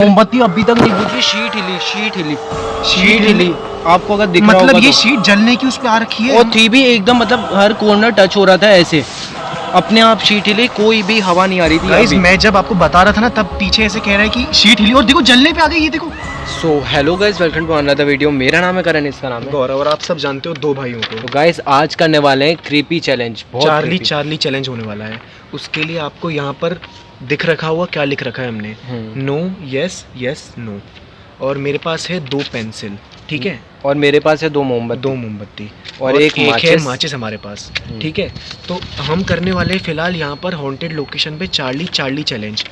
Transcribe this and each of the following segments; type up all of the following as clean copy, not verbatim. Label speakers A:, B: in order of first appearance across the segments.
A: मोमबत्ती अभी तक नहीं बुझी। शीट हिली आपको अगर दिख रहा होगा
B: मतलब ये
A: तो।
B: शीट जलने की उस पे आ रखी है।
A: और थी भी एकदम, मतलब हर कॉर्नर टच हो रहा था ऐसे, अपने आप शीट हिली, कोई भी हवा नहीं आ रही थी।
B: गाइस मैं जब आपको बता रहा था ना तब पीछे ऐसे कह रहा है कि शीट हिली और देखो जलने पे आ गई, ये देखो।
A: So hello guys, welcome to another video. मेरा नाम है करण, इसका नाम है
B: गौरव, और आप सब जानते हो दो भाइयों को।
A: तो गाइस आज करने वाले हैं क्रीपी चैलेंज।
B: चार्ली चैलेंज होने वाला है। उसके लिए आपको यहाँ पर दिख रखा हुआ, क्या लिख रखा है हमने, नो यस यस नो। और मेरे पास है 2 पेंसिल, ठीक है,
A: और मेरे पास है 2 मोमबत्ती
B: और एक है माचिस हमारे पास,
A: ठीक
B: ठीक है। तो हम करने वाले फिलहाल यहाँ पर हॉन्टेड लोकेशन पे चार्ली चैलेंज।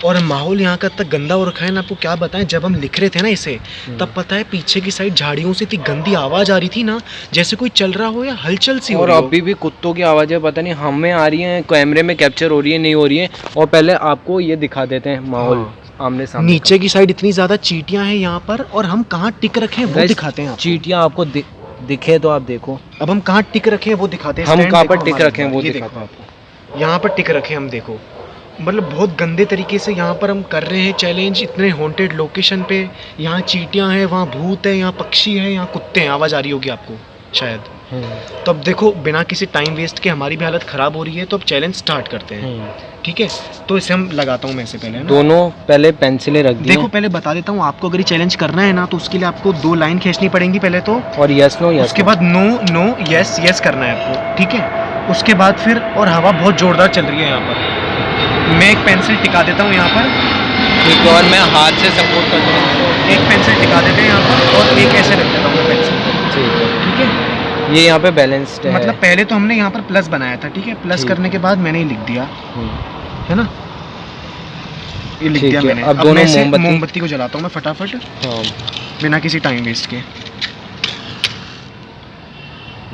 B: और माहौल यहाँ का इतना गंदा हो रखा है ना, आपको क्या बताएं। जब हम लिख रहे थे ना इसे, तब पता है पीछे की साइड झाड़ियों से इतनी गंदी आवाज़ आ रही थी ना, जैसे कोई चल रहा हो या हलचल सी हो
A: और
B: रही हो।
A: अभी भी कुत्तों की आवाज़ें पता नहीं हमें आ रही हैं, कैमरे में कैप्चर हो रही है नहीं हो रही है। और पहले आपको ये दिखा देते हैं माहौल आमने सामने।
B: नीचे की साइड इतनी ज़्यादा चींटियाँ हैं यहाँ पर, और हम कहाँ टिक रखे हैं वो दिखाते हैं।
A: चींटियाँ आपको दिखे तो आप देखो।
B: अब हम कहाँ टिक रखे हैं वो दिखाते हैं।
A: हम कहाँ पर टिक रखे हैं वो दिखाते हैं
B: आपको। यहाँ पर टिक रखे हैं हम, देखो। मतलब बहुत गंदे तरीके से यहाँ पर हम कर रहे हैं चैलेंज, इतने हॉन्टेड लोकेशन पे। यहाँ चींटियाँ हैं, वहाँ भूत है, यहाँ पक्षी है, यहाँ कुत्ते हैं। आवाज़ आ रही होगी आपको शायद। तो अब देखो, बिना किसी टाइम वेस्ट के हमारी भी हालत ख़राब हो रही है, तो अब चैलेंज स्टार्ट करते हैं, ठीक है। तो इसे हम लगाता हूँ मैं से पहले,
A: दोनों पहले पेंसिलें रख दी।
B: देखो पहले बता देता हूँ आपको, अगर ये चैलेंज करना है ना तो उसके लिए आपको 2 लाइन खींचनी पड़ेंगी पहले तो,
A: और यस नो यस,
B: उसके बाद नो नो यस यस करना है आपको, ठीक है। उसके बाद फिर, और हवा बहुत ज़ोरदार चल रही है यहाँ पर। मैं एक पेंसिल टिका देता हूँ यहाँ पर,
A: ठीक है, और मैं हाथ से सपोर्ट करता हूँ।
B: एक पेंसिल टिका देते हैं यहाँ पर, और एक ऐसे रख देता हूँ मैं पेंसिल, ठीक है।
A: ये यहाँ पे बैलेंस्ड है।
B: मतलब पहले तो हमने यहाँ पर प्लस बनाया था, ठीक है। प्लस करने के बाद मैंने ये लिख दिया, है ना, ये लिख दिया मैंने। अब दोनों मोमबत्ती को जलाता हूँ मैं फटाफट, बिना किसी टाइम वेस्ट के।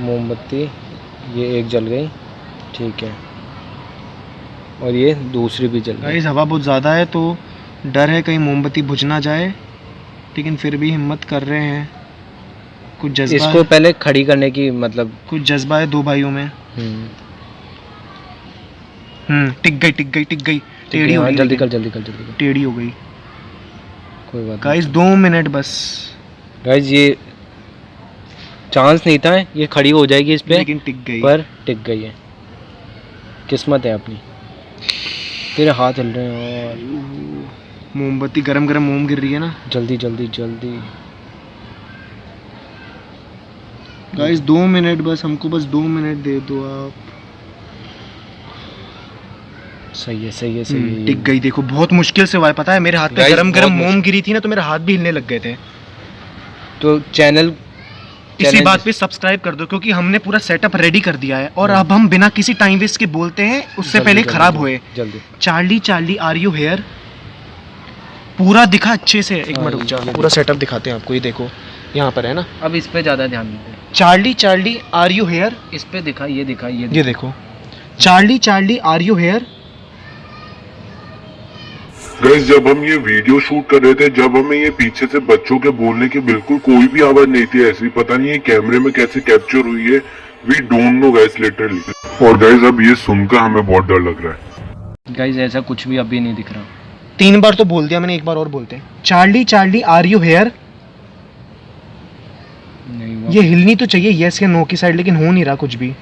A: मोमबत्ती ये एक जल गई, ठीक है, और ये दूसरी भी जल गई।
B: गाइस हवा बहुत ज़्यादा है तो डर है कहीं मोमबत्ती बुझ ना जाए, लेकिन फिर भी हिम्मत कर रहे हैं। कुछ जज्बा
A: इसको पहले खड़ी करने की, मतलब
B: कुछ जज्बा है 2 भाइयों में। टिक गई टेढ़ी हो गई,
A: जल्दी कर
B: टेढ़ी हो गई।
A: कोई बात
B: गाइस 2 मिनट बस।
A: गाइस ये चांस नहीं था, ये खड़ी हो जाएगी इस पे,
B: लेकिन टिक गई।
A: पर टिक गई है, किस्मत है अपनी। तेरे हाथ हिल रहे हैं और
B: मोमबत्ती गरम मोम गिर रही है ना।
A: जल्दी
B: गाइस 2 मिनट बस, हमको बस 2 मिनट दे दो आप।
A: सही है।
B: टिक गई, देखो बहुत मुश्किल से हुआ है, पता है। मेरे हाथ पे गरम मोम गिरी थी ना, तो मेरे हाथ भी हिलने लग गए थे।
A: तो चैनल
B: इसी बात पे सब्सक्राइब कर दो, क्योंकि हमने पूरा सेटअप रेडी कर दिया है। और अब हम बिना किसी टाइम वेस्ट के बोलते हैं, उससे पहले खराब हुए।
A: जल्दी
B: चार्ली आर यू हेयर। पूरा दिखा अच्छे से, एक मिनट रुक जाओ, पूरा सेटअप दिखाते हैं आपको। ये देखो यहाँ पर है ना।
A: अब इस पे ज़्यादा ध्यान दीजिए।
B: चार्ली आर यू हेयर,
A: इस पे दिखा, ये
B: देखो Charlie are you here.
C: Guys जब हम ये वीडियो शूट कर रहे थे, जब हमें ये पीछे से बच्चों के बोलने की बिल्कुल कोई भी आवाज नहीं थी, ऐसी पता नहीं ये कैमरे में कैसे कैप्चर हुई है। We don't know guys literally. और गाइस अब ये सुनकर हमें बहुत डर लग रहा है।
A: गाइस ऐसा कुछ भी अभी नहीं दिख रहा।
B: 3 बार तो बोल दिया मैंने, एक बार और बोलते हैं। Charlie are you here. ये हिलनी तो चाहिए यस या नो की साइड, लेकिन हो नहीं रहा कुछ भी।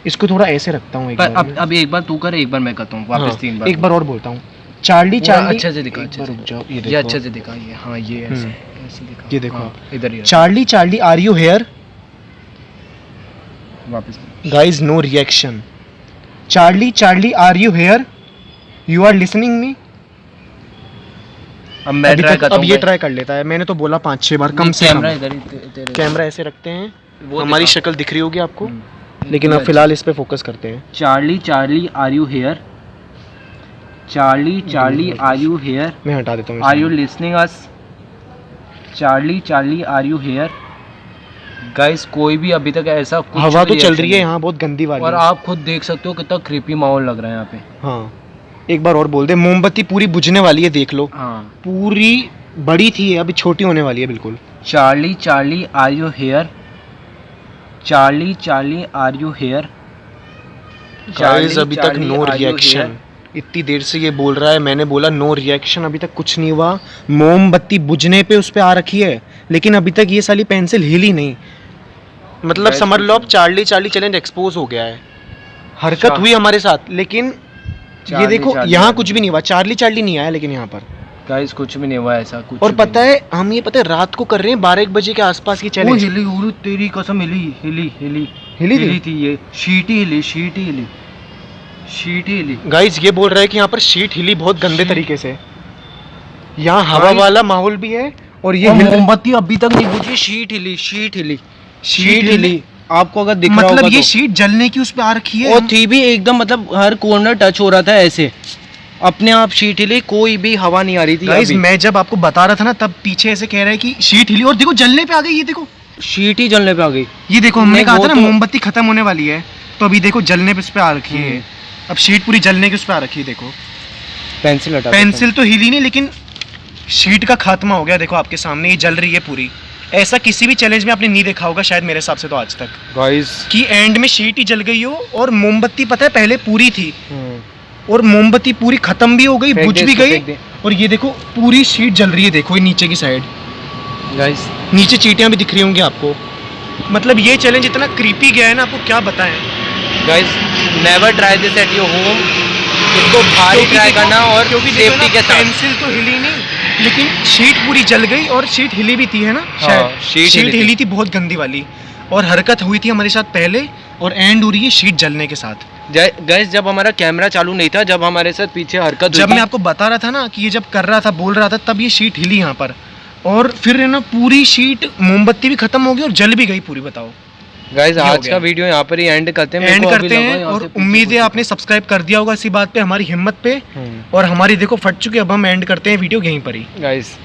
B: इसको थोड़ा ऐसे रखता हूँ एक बार।
A: अब एक बार तू कर, एक बार मैं करता हूँ, वापस 3 बार।
B: एक बार और बोलता हूँ। चार्ली
A: अच्छे से दिखा,
B: रुक जाओ,
A: ये अच्छे से दिखा। ये हाँ, ये ऐसे दिखा।
B: ये देखो
A: इधर ही
B: चार्ली आर यू हेयर।
A: वापस।
B: Guys no reaction. Charlie are you here, you are listening me.
A: अब मैं ट्राई करता हूं।
B: अब ये ट्राई कर लेता है। मैंने तो बोला 5-6 बार कम से कम। कैमरा ऐसे रखते हैं, हमारी शक्ल दिख रही होगी आपको, लेकिन अब फिलहाल इस पे फोकस करते हैं।
A: Charlie are you here. Charlie are you here.
B: मैं हटा देता हूँ।
A: Are you listening us? Charlie are you here. Guys कोई भी अभी तक ऐसा कुछ,
B: हवा तो चल रही है यहाँ बहुत गंदी वाली,
A: और आप खुद देख सकते हो कितना क्रीपी माहौल लग रहा है यहाँ पे।
B: हाँ एक बार और बोल दे। मोमबत्ती पूरी बुझने वाली है, देख लो।
A: हाँ
B: पूरी बड़ी थी, अभी छोटी होने वाली है बिल्कुल।
A: Charlie are you here. Charlie are you here.
B: Guys अभी तक नो रिएक्शन। इतनी देर से ये बोल रहा है, मैंने बोला नो रिएक्शन, अभी तक कुछ नहीं हुआ। मोमबत्ती बुझने पे उस पे आ रखी है, लेकिन अभी तक ये साली पेंसिल हिली नहीं। मतलब
A: Guys,
B: समझ लो अब चार्ली चैलेंज एक्सपोज हो गया है। हरकत
A: अच्छा।
B: हुई हमारे साथ, लेकिन ये
A: चार्ली
B: देखो
A: चार्ली
B: यहाँ
A: वाली।
B: कुछ भी नहीं हुआ। चार्ली नहीं आया लेकिन यहाँ पर।
A: गाइस कुछ भी नहीं हुआ ऐसा कुछ
B: और
A: भी
B: पता है हम ये पता है रात को कर रहे हैं 12-1 बजे के आसपास की
D: वो
B: चैलेंज।
D: हिली उरु तेरी कसम हिली हिली हिली
B: हिली थी?
D: थी ये शीट ही हिली शीट ही हिली शीट ही हिली।
B: गाइस ये बोल रहा है कि यहाँ पर शीट हिली बहुत गंदे
D: शीट।
B: तरीके से। यहाँ हवा
D: Guys,
B: वाला माहौल भी है और ये
D: ये
B: हिल
D: मोमबत्ती अभी तक नहीं बुझी। शीट हिली शीट हिली
B: शीट हिली।
A: आपको अगर दिख रहा
B: मतलब
A: होगा
B: ये
A: तो।
B: शीट जलने की उस पे आ रखी है।
A: और थी भी एकदम, मतलब हर कॉर्नर टच हो रहा था ऐसे, अपने आप शीट हिले, कोई भी हवा नहीं आ रही थी।
B: गाइस
A: अभी
B: मैं जब आपको बता रहा था ना तब पीछे ऐसे कह रहा है कि शीट हिली और देखो जलने पे आ गई। ये देखो
A: शीट ही जलने पे आ गई।
B: ये देखो हमने
A: नहीं,
B: कहा
A: वो
B: था ना
A: तो-
B: मोमबत्ती खत्म होने वाली है, तो अभी देखो जलने पे उस पे आ रखी है। अब शीट पूरी जलने के उस पे आ रखी है। देखो
A: पेंसिल हटा।
B: पेंसिल तो हिली नहीं, लेकिन शीट का खात्मा हो गया। देखो आपके सामने ये जल रही है पूरी। ऐसा किसी भी चैलेंज में आपने नहीं देखा होगा शायद, मेरे हिसाब से तो आज तक,
A: गाइस
B: कि एंड में शीट ही जल गई हो। और मोमबत्ती पता है पहले पूरी थी और मोमबत्ती पूरी खत्म भी हो गई,
A: फेंक
B: बुझ
A: दे
B: भी
A: इसको,
B: गई।
A: फेंक दे।
B: और ये देखो पूरी शीट जल रही है। देखो ये नीचे की साइड,
A: गाइस
B: नीचे चींटियां भी दिख रही होंगी आपको। मतलब ये चैलेंज इतना क्रीपी गया है ना, आपको क्या बताएं।
A: Guys never try this at your home. इसको भारी
B: क्योंकि
A: ट्राई
B: देखो-
A: करना और
B: क्योंकि देखो
A: सेफ्टी
B: ना,
A: के साथ।
B: पेंसिल तो हिली नहीं, लेकिन शीट पूरी जल गई और शीट हिली भी थी, है ना?
A: हाँ,
B: शायद
A: शीट
B: शीट
A: हिली थी।
B: हिली थी बहुत गंदी वाली। और हरकत हुई थी हमारे साथ पहले और एंड हो रही है शीट जलने के साथ।
A: गाइस जब हमारा कैमरा चालू नहीं था, जब हमारे साथ पीछे हरकत हुई
B: जब
A: थी,
B: मैं आपको बता रहा था ना कि ये जब कर रहा था बोल रहा था, तब ये शीट हिली यहाँ पर। और फिर है ना पूरी शीट मोमबत्ती भी खत्म हो गई और जल भी गई पूरी। बताओ।
A: गाइस
B: ये हो
A: आज
B: गया।
A: का वीडियो यहाँ पर ही एंड करते हैं। मेरे
B: एंड
A: को अभी
B: करते
A: लगा
B: हैं
A: यहाँ
B: और
A: से पीछे
B: उम्मीद है
A: कुछ-
B: आपने सब्सक्राइब कर दिया होगा इसी बात पे हमारी हिम्मत पे। और हमारी देखो फट चुकी, अब हम एंड करते हैं वीडियो यहीं पर ही।
A: गाइस